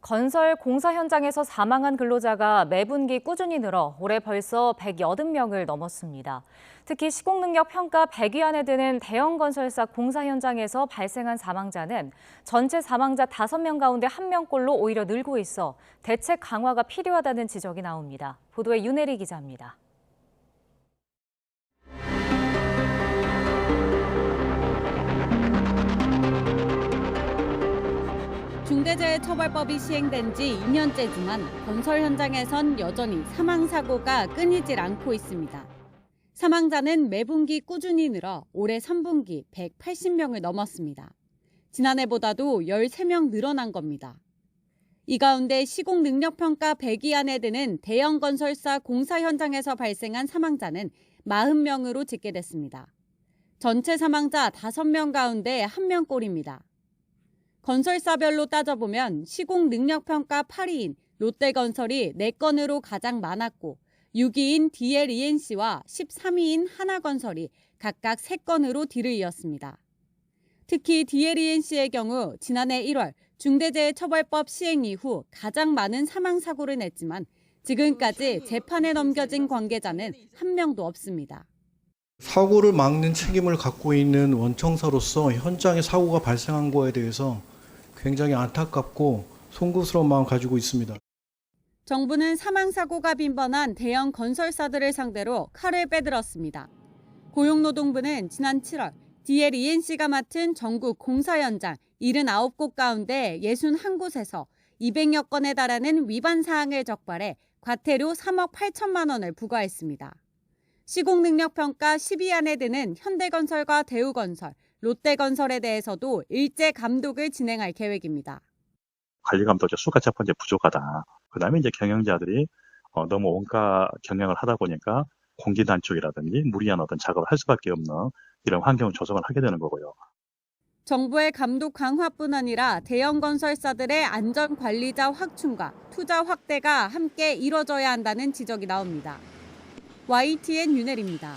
건설 공사 현장에서 사망한 근로자가 매분기 꾸준히 늘어 올해 벌써 180명을 넘었습니다. 특히 시공능력 평가 100위 안에 드는 대형 건설사 공사 현장에서 발생한 사망자는 전체 사망자 5명 가운데 1명꼴로 오히려 늘고 있어 대책 강화가 필요하다는 지적이 나옵니다. 보도에 윤혜리 기자입니다. 중대재해처벌법이 시행된 지 2년째지만 건설 현장에선 여전히 사망사고가 끊이질 않고 있습니다. 사망자는 매분기 꾸준히 늘어 올해 3분기 180명을 넘었습니다. 지난해보다도 13명 늘어난 겁니다. 이 가운데 시공능력평가 100위 안에 드는 대형 건설사 공사 현장에서 발생한 사망자는 40명으로 집계됐습니다. 전체 사망자 5명 가운데 1명꼴입니다. 건설사별로 따져보면 시공능력평가 8위인 롯데건설이 4건으로 가장 많았고 6위인 DLENC와 13위인 하나건설이 각각 3건으로 뒤를 이었습니다. 특히 DLENC의 경우 지난해 1월 중대재해처벌법 시행 이후 가장 많은 사망사고를 냈지만 지금까지 재판에 넘겨진 관계자는 1명도 없습니다. 사고를 막는 책임을 갖고 있는 원청사로서 현장에 사고가 발생한 거에 대해서 굉장히 안타깝고 송구스러운 마음 가지고 있습니다. 정부는 사망사고가 빈번한 대형 건설사들을 상대로 칼을 빼들었습니다. 고용노동부는 지난 7월 DLENC가 맡은 전국 공사 현장 79곳 가운데 61곳에서 200여 건에 달하는 위반 사항을 적발해 과태료 3억 8천만 원을 부과했습니다. 시공능력평가 10위 안에 드는 현대건설과 대우건설, 롯데건설에 대해서도 일제 감독을 진행할 계획입니다. 관리 감독자 수가 첫 번째 부족하다. 그다음에 이제 경영자들이 너무 원가 경영을 하다 보니까 공기 단축이라든지 무리한 어떤 작업을 할 수밖에 없는 이런 환경 조성을 하게 되는 거고요. 정부의 감독 강화뿐 아니라 대형 건설사들의 안전 관리자 확충과 투자 확대가 함께 이뤄져야 한다는 지적이 나옵니다. YTN 윤혜리입니다.